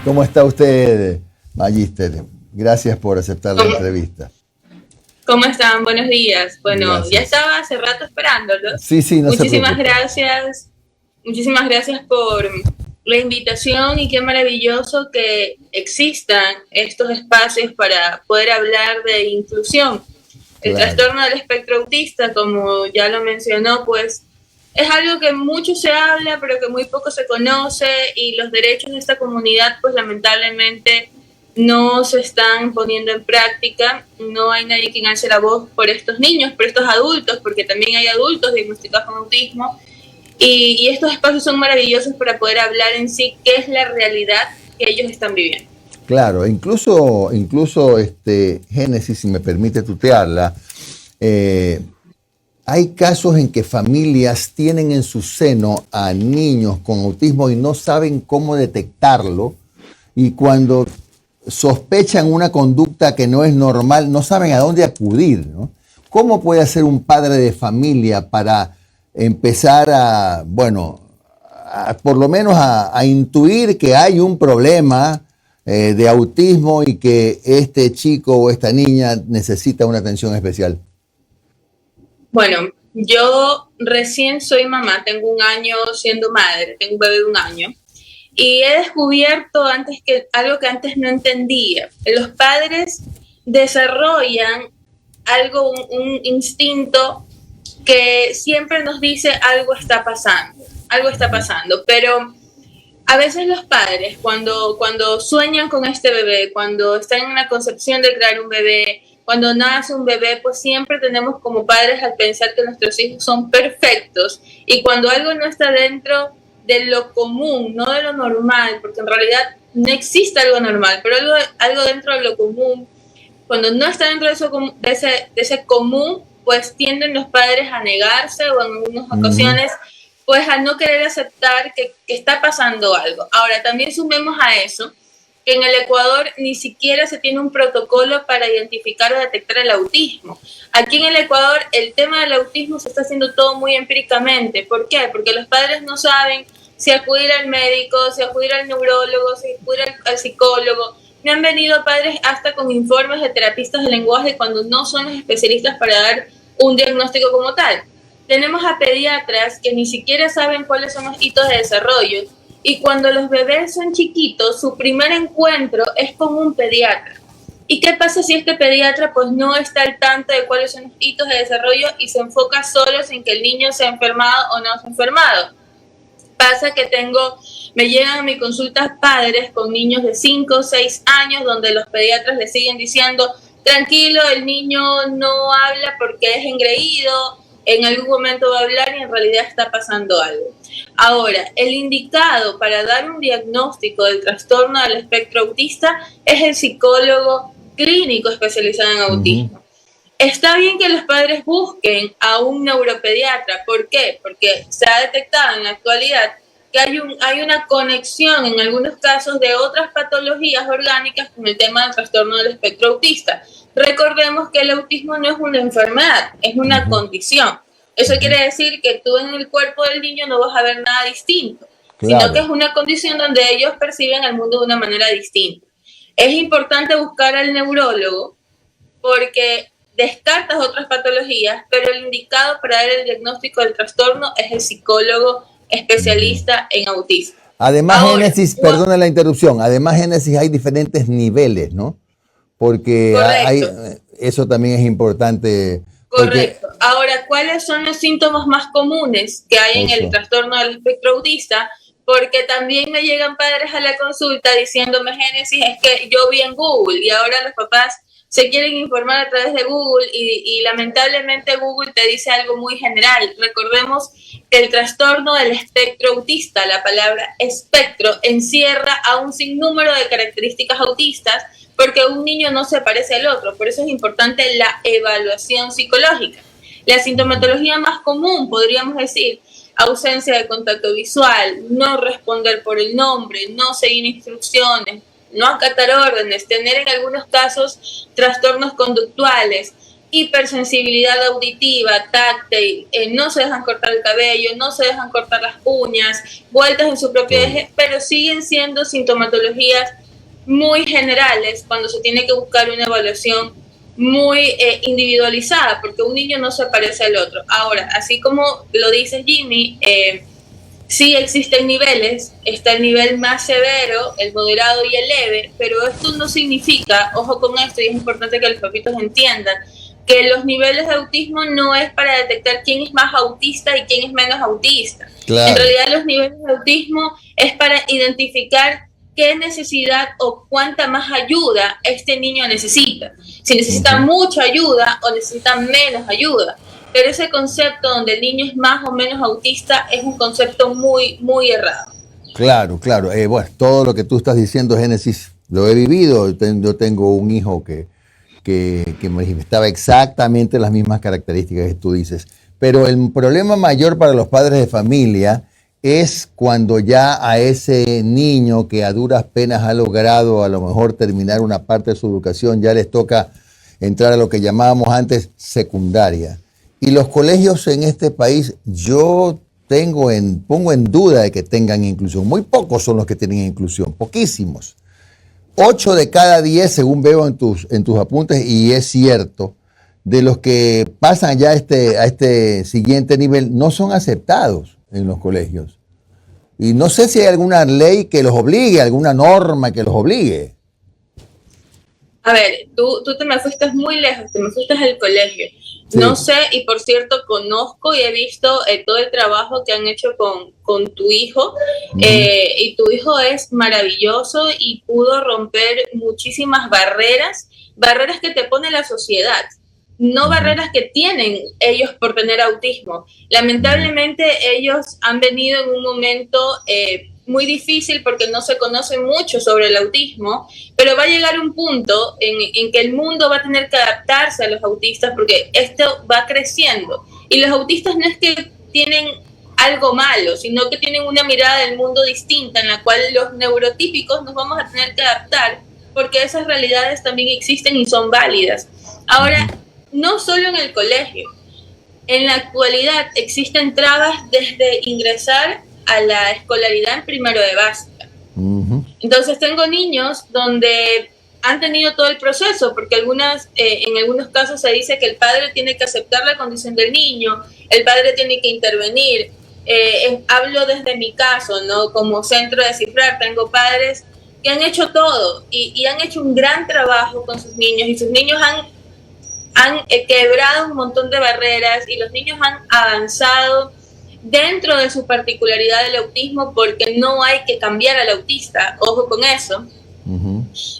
¿Cómo está usted, Magíster? Gracias por aceptar la ¿Cómo, entrevista. cómo están? Buenos días. Bueno, ya Gracias. estaba hace rato esperándolos. Sí, sí, no se Muchísimas preocupe. gracias. Muchísimas gracias por la invitación y qué maravilloso que existan estos espacios para poder hablar de inclusión. El Claro. trastorno del espectro autista, como ya lo mencionó, pues es algo que mucho se habla, pero que muy poco se conoce y los derechos de esta comunidad, pues lamentablemente no se están poniendo en práctica. No hay nadie quien alce la voz por estos niños, por estos adultos, porque también hay adultos diagnosticados con autismo. Y estos espacios son maravillosos para poder hablar en sí qué es la realidad que ellos están viviendo. Claro, incluso Génesis, si me permite tutearla, eh, hay casos en que familias tienen en su seno a niños con autismo y no saben cómo detectarlo, y cuando sospechan una conducta que no es normal, no saben a dónde acudir, ¿no? ¿Cómo puede hacer un padre de familia para empezar por lo menos a intuir que hay un problema de autismo y que este chico o esta niña necesita una atención especial? Bueno, yo recién soy mamá, tengo un año siendo madre, tengo un bebé de un año. Y he descubierto algo que antes no entendía. Los padres desarrollan un instinto que siempre nos dice algo está pasando, pero a veces los padres cuando sueñan con este bebé, cuando están en la concepción de crear un bebé, cuando nace un bebé, pues siempre tenemos como padres al pensar que nuestros hijos son perfectos, y cuando algo no está dentro de lo común, no de lo normal, porque en realidad no existe algo normal, pero algo dentro de lo común, cuando no está dentro de ese común, pues tienden los padres a negarse o en algunas Ujú. ocasiones pues a no querer aceptar que está pasando algo. Ahora, también sumemos a eso que en el Ecuador ni siquiera se tiene un protocolo para identificar o detectar el autismo. Aquí en el Ecuador el tema del autismo se está haciendo todo muy empíricamente. ¿Por qué? Porque los padres no saben si acudir al médico, si acudir al neurólogo, si acudir al psicólogo. Me han venido padres hasta con informes de terapistas de lenguaje cuando no son los especialistas para dar un diagnóstico como tal. Tenemos a pediatras que ni siquiera saben cuáles son los hitos de desarrollo, y cuando los bebés son chiquitos, su primer encuentro es con un pediatra. ¿Y qué pasa si este pediatra pues no está al tanto de cuáles son los hitos de desarrollo y se enfoca solo en que el niño se ha enfermado o no se ha enfermado? Pasa que me llegan a mi consulta padres con niños de 5 o 6 años donde los pediatras le siguen diciendo, tranquilo, el niño no habla porque es engreído, en algún momento va a hablar y en realidad está pasando algo. Ahora, el indicado para dar un diagnóstico del trastorno del espectro autista es el psicólogo clínico especializado en Ujú. autismo. Está bien que los padres busquen a un neuropediatra. ¿Por qué? Porque se ha detectado en la actualidad que hay una conexión en algunos casos de otras patologías orgánicas con el tema del trastorno del espectro autista. Recordemos que el autismo no es una enfermedad, es una Ujú. condición. Eso Ujú. quiere decir que tú en el cuerpo del niño no vas a ver nada distinto, sino que Claro. es una condición donde ellos perciben el mundo de una manera distinta. Es importante buscar al neurólogo porque descartas otras patologías, pero el indicado para dar el diagnóstico del trastorno es el psicólogo Ujú. especialista en autismo. Además, Ahora, Génesis, perdona la interrupción, además, Génesis, hay diferentes niveles, ¿no? Porque correcto, eso también es importante, porque correcto. Ahora, ¿cuáles son los síntomas más comunes que hay en el eso. trastorno del espectro autista? Porque también me llegan padres a la consulta diciéndome, Génesis, es que yo vi en Google, y ahora los papás se quieren informar a través de Google y lamentablemente Google te dice algo muy general. Recordemos que el trastorno del espectro autista, la palabra espectro, encierra a un sinnúmero de características autistas porque un niño no se parece al otro. Por eso es importante la evaluación psicológica. La sintomatología más común, podríamos decir, ausencia de contacto visual, no responder por el nombre, no seguir instrucciones, no acatar órdenes, tener en algunos casos trastornos conductuales, hipersensibilidad auditiva, táctil, no se dejan cortar el cabello, no se dejan cortar las uñas, vueltas en su propio eje, pero siguen siendo sintomatologías muy generales cuando se tiene que buscar una evaluación muy individualizada, porque un niño no se parece al otro. Ahora, así como lo dice Jimmy, sí existen niveles, está el nivel más severo, el moderado y el leve, pero esto no significa, ojo con esto, y es importante que los papitos entiendan, que los niveles de autismo no es para detectar quién es más autista y quién es menos autista. Claro. En realidad los niveles de autismo es para identificar qué necesidad o cuánta más ayuda este niño necesita. Si necesita mucha ayuda o necesita menos ayuda. Pero ese concepto donde el niño es más o menos autista es un concepto muy, muy errado. Claro, claro. Bueno, todo lo que tú estás diciendo, Génesis, lo he vivido. Yo tengo un hijo que manifestaba exactamente las mismas características que tú dices. Pero el problema mayor para los padres de familia es cuando ya a ese niño que a duras penas ha logrado a lo mejor terminar una parte de su educación, ya les toca entrar a lo que llamábamos antes secundaria. Y los colegios en este país, yo pongo en duda de que tengan inclusión. Muy pocos son los que tienen inclusión, poquísimos. 8 de cada 10, según veo en tus apuntes, y es cierto, de los que pasan ya a este siguiente nivel, no son aceptados en los colegios. Y no sé si hay alguna ley que los obligue, alguna norma que los obligue. A ver, tú te me fuiste muy lejos, te me fuiste al colegio. Sí. No sé, y por cierto, conozco y he visto todo el trabajo que han hecho con tu hijo, y tu hijo es maravilloso y pudo romper muchísimas barreras que te pone la sociedad, no barreras que tienen ellos por tener autismo. Lamentablemente ellos han venido en un momento muy difícil porque no se conoce mucho sobre el autismo, pero va a llegar un punto en que el mundo va a tener que adaptarse a los autistas porque esto va creciendo. Y los autistas no es que tienen algo malo, sino que tienen una mirada del mundo distinta en la cual los neurotípicos nos vamos a tener que adaptar porque esas realidades también existen y son válidas. Ahora, no solo en el colegio, en la actualidad existen trabas desde ingresar a la escolaridad en primero de básica. Entonces tengo niños donde han tenido todo el proceso, porque en algunos casos se dice que el padre tiene que aceptar la condición del niño, el padre tiene que intervenir. Hablo desde mi caso, ¿no? Como centro de cifrar, tengo padres que han hecho todo y han hecho un gran trabajo con sus niños, y sus niños han quebrado un montón de barreras, y los niños han avanzado dentro de su particularidad del autismo, porque no hay que cambiar al autista, ojo con eso.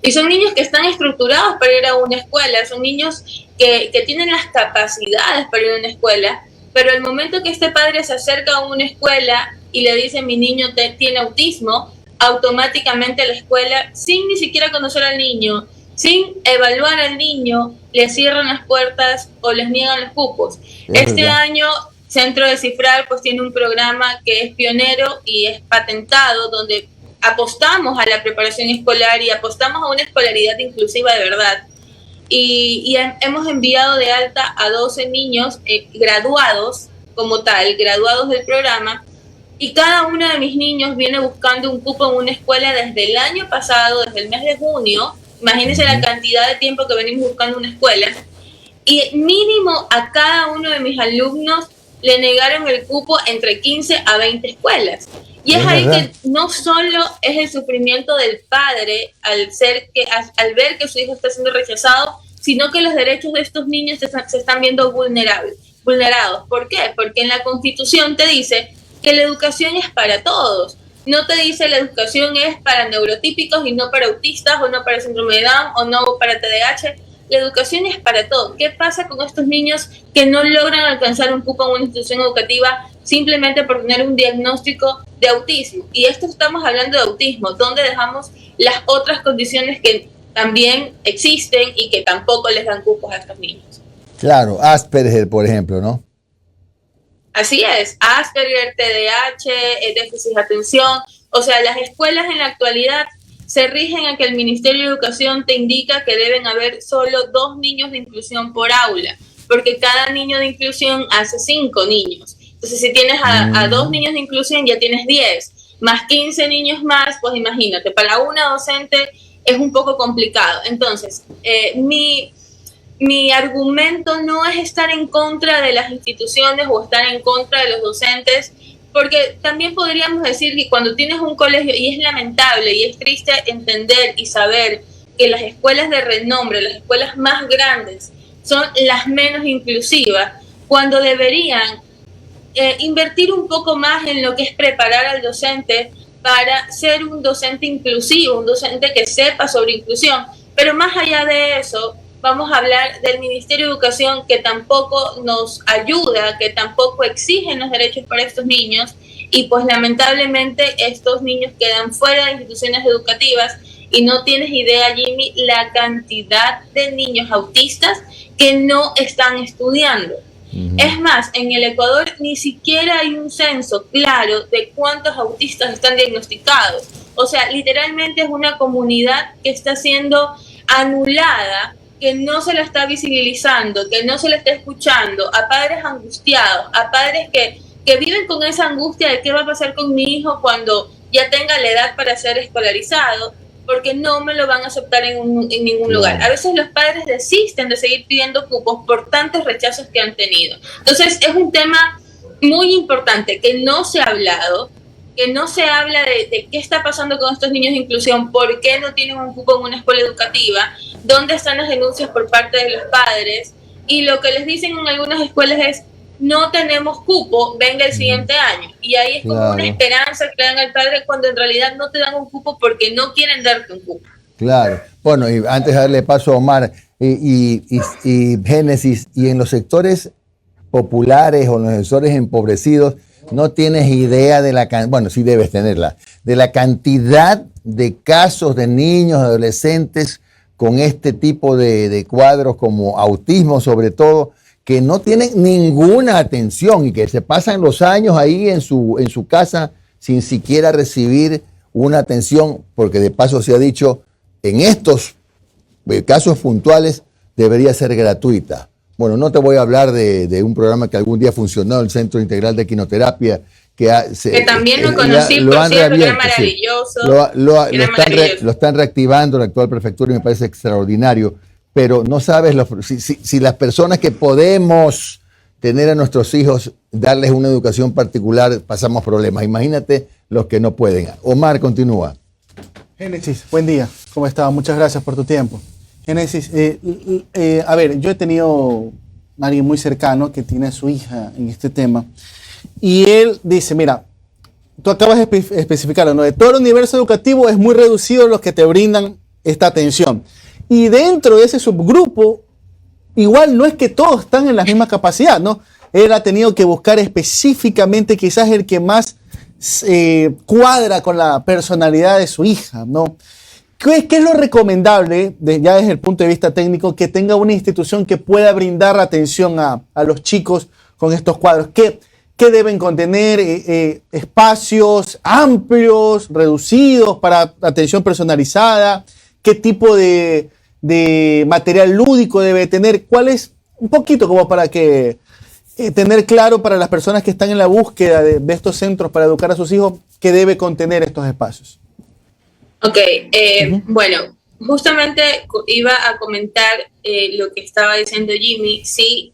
Y son niños que están estructurados para ir a una escuela, son niños que tienen las capacidades para ir a una escuela, pero el momento que este padre se acerca a una escuela y le dice mi niño tiene autismo, automáticamente la escuela, sin ni siquiera conocer al niño, sin evaluar al niño, le cierran las puertas o les niegan los cupos. Este año Centro de Cifrar pues tiene un programa que es pionero y es patentado, donde apostamos a la preparación escolar y apostamos a una escolaridad inclusiva de verdad. Y hemos enviado de alta a 12 niños graduados como tal, graduados del programa, y cada uno de mis niños viene buscando un cupo en una escuela desde el año pasado, desde el mes de junio. Imagínense la cantidad de tiempo que venimos buscando una escuela, y mínimo a cada uno de mis alumnos le negaron el cupo entre 15 a 20 escuelas. Y es ahí que no solo es el sufrimiento del padre al ver que su hijo está siendo rechazado, sino que los derechos de estos niños se están viendo vulnerados. ¿Por qué? Porque en la Constitución te dice que la educación es para todos. No te dice la educación es para neurotípicos y no para autistas, o no para síndrome de Down, o no para TDAH. La educación es para todos. ¿Qué pasa con estos niños que no logran alcanzar un cupo en una institución educativa simplemente por tener un diagnóstico de autismo? Y esto estamos hablando de autismo, donde dejamos las otras condiciones que también existen y que tampoco les dan cupos a estos niños. Claro, Asperger, por ejemplo, ¿no? Así es, Asperger, TDAH, déficit de atención. O sea, las escuelas en la actualidad se rigen a que el Ministerio de Educación te indica que deben haber solo 2 niños de inclusión por aula. porque cada niño de inclusión hace 5 niños. Entonces, si tienes a 2 niños de inclusión, ya tienes 10, más 15 niños más, pues imagínate, para una docente es un poco complicado. Entonces, mi argumento no es estar en contra de las instituciones o estar en contra de los docentes, porque también podríamos decir que cuando tienes un colegio, y es lamentable y es triste entender y saber que las escuelas de renombre, las escuelas más grandes, son las menos inclusivas, cuando deberían invertir un poco más en lo que es preparar al docente para ser un docente inclusivo, un docente que sepa sobre inclusión. Pero más allá de eso, vamos a hablar del Ministerio de Educación, que tampoco nos ayuda, que tampoco exige los derechos para estos niños, y pues lamentablemente estos niños quedan fuera de instituciones educativas, y no tienes idea, Jimmy, la cantidad de niños autistas que no están estudiando. Es más, en el Ecuador ni siquiera hay un censo claro de cuántos autistas están diagnosticados. O sea, literalmente es una comunidad que está siendo anulada, que no se la está visibilizando, que no se la está escuchando, a padres angustiados, a padres que viven con esa angustia de qué va a pasar con mi hijo cuando ya tenga la edad para ser escolarizado, porque no me lo van a aceptar en ningún lugar. A veces los padres desisten de seguir pidiendo cupos por tantos rechazos que han tenido. Entonces es un tema muy importante que no se ha hablado, que no se habla de qué está pasando con estos niños de inclusión, por qué no tienen un cupo en una escuela educativa, dónde están las denuncias por parte de los padres, y lo que les dicen en algunas escuelas es: no tenemos cupo, venga el siguiente año. Y ahí es como una esperanza que le dan al padre, cuando en realidad no te dan un cupo porque no quieren darte un cupo. Claro. Bueno, y antes de darle paso a Omar y Génesis, y en los sectores populares o en los sectores empobrecidos, no tienes idea de la cantidad, bueno, sí debes tenerla, de la cantidad de casos de niños, adolescentes con este tipo de cuadros como autismo sobre todo, que no tienen ninguna atención y que se pasan los años ahí en su casa sin siquiera recibir una atención, porque de paso se ha dicho, en estos casos puntuales debería ser gratuita. Bueno, no te voy a hablar de un programa que algún día funcionó, el Centro Integral de Quinoterapia, que también lo conocí, por cierto, que era maravilloso. Lo están reactivando la actual prefectura y me parece extraordinario. Pero no sabes si las personas que podemos tener a nuestros hijos, darles una educación particular, pasamos problemas. Imagínate los que no pueden. Omar, continúa. Génesis, buen día. ¿Cómo estás? Muchas gracias por tu tiempo. Génesis, a ver, yo he tenido a alguien muy cercano que tiene a su hija en este tema, y él dice: mira, tú acabas de especificarlo, ¿no? De todo el universo educativo es muy reducido los que te brindan esta atención. Y dentro de ese subgrupo, igual no es que todos están en la misma capacidad, ¿no? Él ha tenido que buscar específicamente quizás el que más cuadra con la personalidad de su hija, ¿no? ¿Qué es lo recomendable, ya desde el punto de vista técnico, que tenga una institución que pueda brindar atención a los chicos con estos cuadros? ¿Qué deben contener? ¿Espacios amplios, reducidos para atención personalizada? ¿Qué tipo de material lúdico debe tener? ¿Cuál es? Un poquito como para que tener claro para las personas que están en la búsqueda de estos centros para educar a sus hijos, qué debe contener estos espacios. Ok, bueno, justamente iba a comentar lo que estaba diciendo Jimmy. Sí,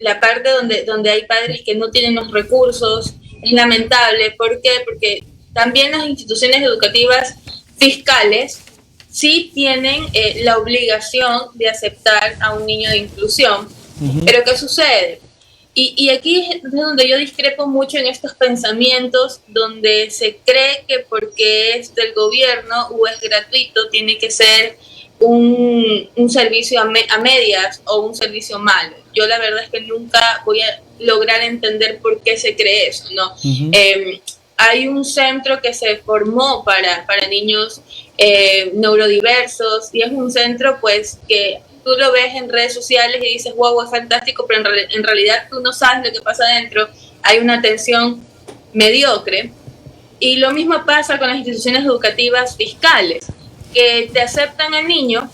la parte donde hay padres que no tienen los recursos es lamentable. ¿Por qué? Porque también las instituciones educativas fiscales sí tienen la obligación de aceptar a un niño de inclusión. Pero ¿qué sucede? Y aquí es donde yo discrepo mucho en estos pensamientos, donde se cree que porque es del gobierno o es gratuito, tiene que ser un servicio a medias o un servicio malo. Yo la verdad es que nunca voy a lograr entender por qué se cree eso, ¿no? Hay un centro que se formó para niños neurodiversos, y es un centro pues que tú lo ves en redes sociales y dices, wow, es fantástico, pero en realidad tú no sabes lo que pasa adentro. Hay una atención mediocre. Y lo mismo pasa con las instituciones educativas fiscales, que te aceptan al niño,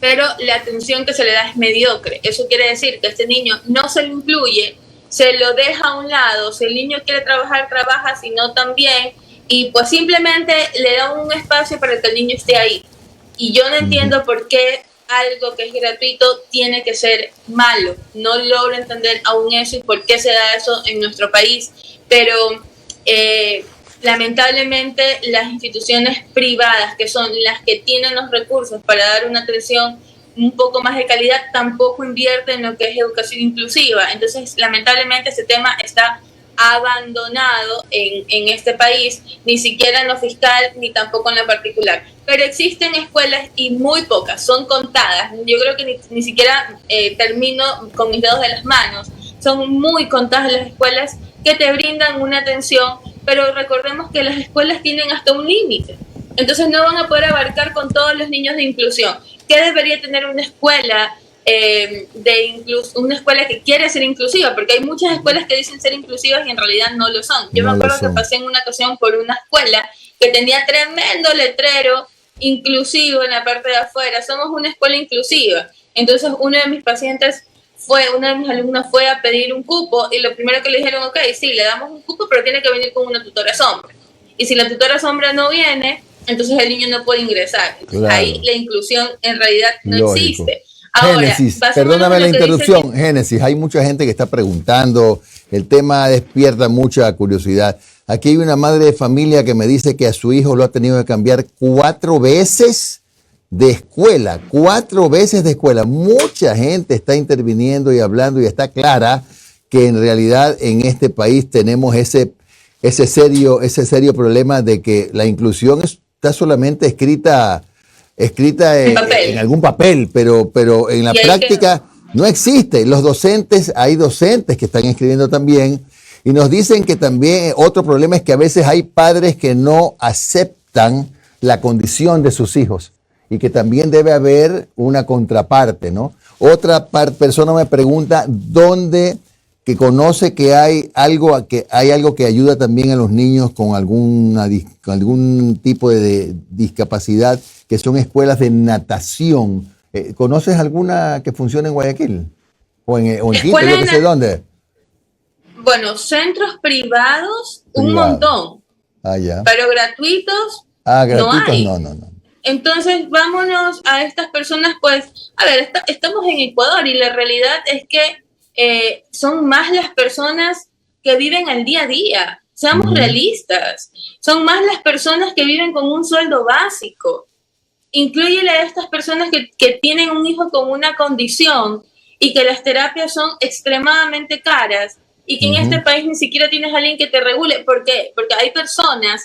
pero la atención que se le da es mediocre. Eso quiere decir que este niño no se lo incluye, se lo deja a un lado. Si el niño quiere trabajar, trabaja, si no también, y pues simplemente le da un espacio para que el niño esté ahí. Y yo no entiendo por qué algo que es gratuito tiene que ser malo. No logro entender aún eso y por qué se da eso en nuestro país, pero lamentablemente las instituciones privadas, que son las que tienen los recursos para dar una atención un poco más de calidad, tampoco invierten en lo que es educación inclusiva. Entonces, lamentablemente ese tema está abandonado en este país, ni siquiera en lo fiscal ni tampoco en lo particular. Pero existen escuelas y muy pocas, son contadas. Yo creo que ni siquiera termino con mis dedos de las manos. Son muy contadas las escuelas que te brindan una atención, pero recordemos que las escuelas tienen hasta un límite. Entonces no van a poder abarcar con todos los niños de inclusión. ¿Qué debería tener una escuela una escuela que quiere ser inclusiva? Porque hay muchas escuelas que dicen ser inclusivas y en realidad no lo son. Yo me acuerdo que pasé en una ocasión por una escuela que tenía tremendo letrero inclusivo en la parte de afuera. Somos una escuela inclusiva. Entonces uno de mis alumnos fue a pedir un cupo y lo primero que le dijeron, ok, sí, le damos un cupo, pero tiene que venir con una tutora sombra. Y si la tutora sombra no viene, entonces el niño no puede ingresar. Entonces, claro, ahí la inclusión en realidad no existe. Ahora, Génesis, perdóname la interrupción, Génesis, hay mucha gente que está preguntando, el tema despierta mucha curiosidad. Aquí hay una madre de familia que me dice que a su hijo lo ha tenido que cambiar 4 veces de escuela, 4 veces de escuela. Mucha gente está interviniendo y hablando y está clara que en realidad en este país tenemos ese serio problema de que la inclusión está solamente escrita en algún papel, pero en la práctica no existe. Hay docentes que están escribiendo también y nos dicen que también otro problema es que a veces hay padres que no aceptan la condición de sus hijos y que también debe haber una contraparte, ¿no? Otra persona me pregunta dónde que conoce que hay algo que ayuda también a los niños con algún tipo de discapacidad, que son escuelas de natación. ¿Conoces alguna que funcione en Guayaquil? ¿O en Quito? Yo no sé dónde. Bueno, centros privados, un montón. Ya. Pero gratuitos, gratuitos no hay. No. Entonces, vámonos a estas personas, pues, a ver, estamos en Ecuador y la realidad es que son más las personas que viven al día a día. Seamos realistas. Son más las personas que viven con un sueldo básico. Inclúyele a estas personas que tienen un hijo con una condición y que las terapias son extremadamente caras y que en este país ni siquiera tienes a alguien que te regule. ¿Por qué? Porque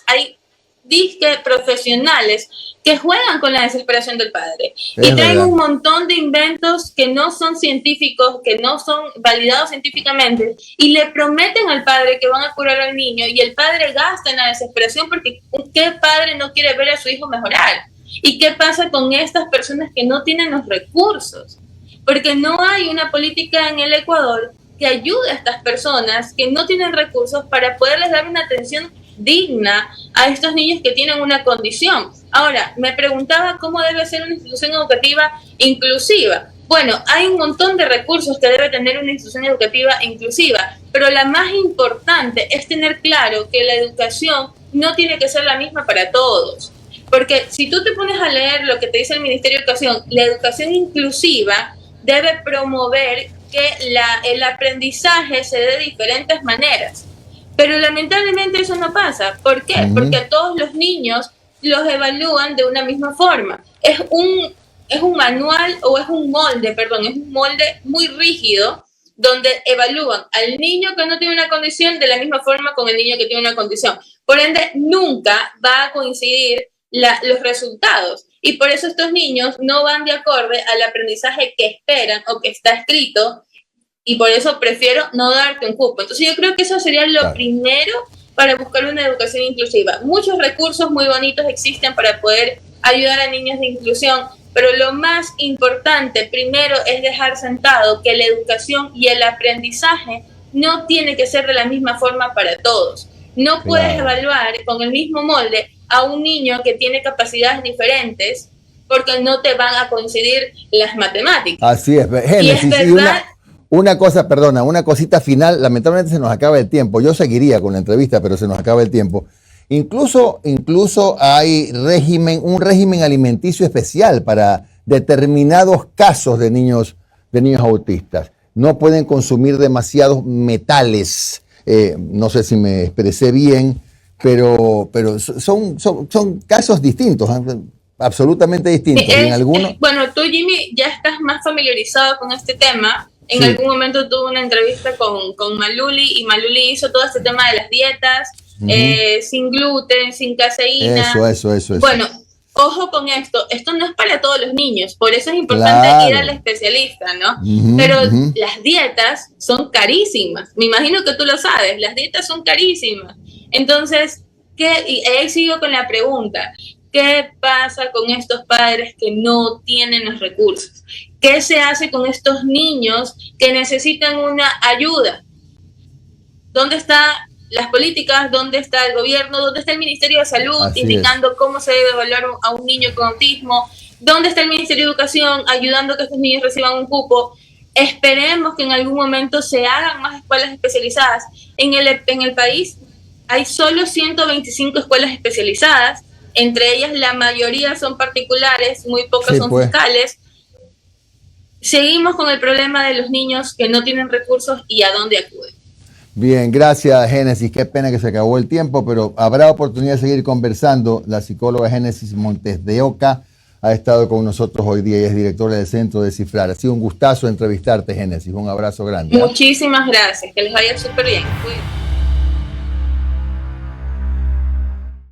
hay disque profesionales que juegan con la desesperación del padre y traen un montón de inventos que no son científicos, que no son validados científicamente y le prometen al padre que van a curar al niño y el padre gasta en la desesperación porque ¿qué padre no quiere ver a su hijo mejorar? ¿Y qué pasa con estas personas que no tienen los recursos? Porque no hay una política en el Ecuador que ayude a estas personas que no tienen recursos para poderles dar una atención digna a estos niños que tienen una condición. Ahora, me preguntaba cómo debe ser una institución educativa inclusiva. Bueno, hay un montón de recursos que debe tener una institución educativa inclusiva, pero la más importante es tener claro que la educación no tiene que ser la misma para todos. Porque si tú te pones a leer lo que te dice el Ministerio de Educación, la educación inclusiva debe promover que el aprendizaje se dé de diferentes maneras. Pero lamentablemente eso no pasa. ¿Por qué? Porque a todos los niños los evalúan de una misma forma. Es un manual o es un molde muy rígido donde evalúan al niño que no tiene una condición de la misma forma con el niño que tiene una condición. Por ende, nunca va a coincidir los resultados. Y por eso estos niños no van de acorde al aprendizaje que esperan o que está escrito. Y por eso prefiero no darte un cupo. Entonces yo creo que eso sería lo primero para buscar una educación inclusiva. Muchos recursos muy bonitos existen para poder ayudar a niños de inclusión, pero lo más importante primero es dejar sentado que la educación y el aprendizaje no tiene que ser de la misma forma para todos. No puedes evaluar con el mismo molde a un niño que tiene capacidades diferentes porque no te van a coincidir las matemáticas. Así es, Génesis. Y es verdad, una cosa, perdona, una cosita final, lamentablemente se nos acaba el tiempo. Yo seguiría con la entrevista, pero se nos acaba el tiempo. Incluso hay un régimen alimenticio especial para determinados casos de niños autistas. No pueden consumir demasiados metales. No sé si me expresé bien, pero son casos distintos, absolutamente distintos. Y en algunos... Bueno, tú, Jimmy, ya estás más familiarizado con este tema. En Sí. algún momento tuve una entrevista con Maluli, y Maluli hizo todo este tema de las dietas, sin gluten, sin caseína. Eso. Bueno, ojo con esto no es para todos los niños, por eso es importante Claro. ir al especialista, ¿no? Ujú, Pero ujú. las dietas son carísimas, me imagino que tú lo sabes, las dietas son carísimas. Entonces, y ahí sigo con la pregunta, ¿qué pasa con estos padres que no tienen los recursos? ¿Qué se hace con estos niños que necesitan una ayuda? ¿Dónde están las políticas? ¿Dónde está el gobierno? ¿Dónde está el Ministerio de Salud Así indicando cómo se debe evaluar a un niño con autismo? ¿Dónde está el Ministerio de Educación ayudando a que estos niños reciban un cupo? Esperemos que en algún momento se hagan más escuelas especializadas. En el país hay solo 125 escuelas especializadas, entre ellas la mayoría son particulares, muy pocas Sí, son pues. fiscales. Seguimos con el problema de los niños que no tienen recursos y a dónde acuden. Bien, gracias, Génesis. Qué pena que se acabó el tiempo, pero habrá oportunidad de seguir conversando. La psicóloga Génesis Montes de Oca ha estado con nosotros hoy día y es directora del Centro de Cifrar. Ha sido un gustazo entrevistarte, Génesis. Un abrazo grande. Muchísimas gracias, que les vaya súper bien. Cuídense.